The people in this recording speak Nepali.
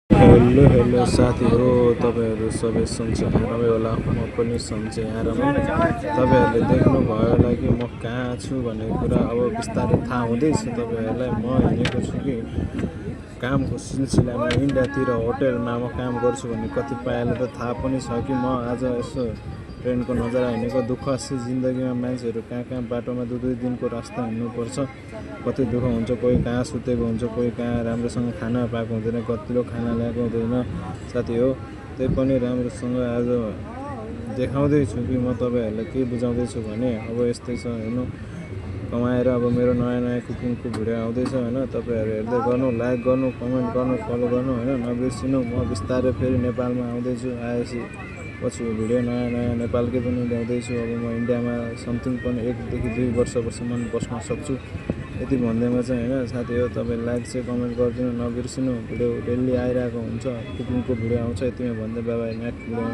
हेलो साथीहरू, तपाईँहरू सबै सन्चै आरामै होला। म पनि सन्चै आरामै। तपाईँहरूले देख्नुभयो होला कि म कहाँ छु भन्ने कुरा अब बिस्तारै थाहा हुँदैछ तपाईँहरूलाई। म हिँडेको छु कि कामको सिलसिलामा इन्डियातिर होटलमा म काम गर्छु भन्ने कतिपयलाई त थाहा पनि छ कि म आज यसो ट्रेनको नजारा हिँडेको। दुःख छ जिन्दगीमा, मान्छेहरू कहाँ कहाँ बाटोमा दुई दिनको रास्ता हिँड्नुपर्छ, कति दुःख हुन्छ। कोही कहाँ सुतेको हुन्छ, कोही कहाँ राम्रोसँग खाना पाएको हुँदैन, कतिले खाना ल्याएको हुँदैन साथी हो। त्यही पनि राम्रोसँग आज देखाउँदैछु कि म तपाईँहरूलाई के बुझाउँदैछु भने अब यस्तै छ हेर्नु। कमाएर अब मेरो नयाँ कुकिङको भिडियो आउँदैछ होइन। तपाईँहरू हेर्दै गर्नु, लाइक गर्नु, कमेन्ट गर्नु, फलो गर्नु होइन, नबिर्सिनु। म बिस्तारै फेरि नेपालमा आउँदैछु। आएपछि पछि भिडियो नयाँ नेपालकै पनि ल्याउँदैछु। अब म इन्डियामा समथिङ पनि 1 देखि 2 वर्षसम्म बस्न सक्छु यति भन्दैमा चाहिँ होइन साथी हो। तपाईँ लाइक चाहिँ कमेन्ट गरिदिनु नबिर्सिनु। भिडियो डेली आइरहेको हुन्छ, कुकिङको भिडियो आउँछ। यतिमै भन्दै बाई नेक्स्ट भिडियोमा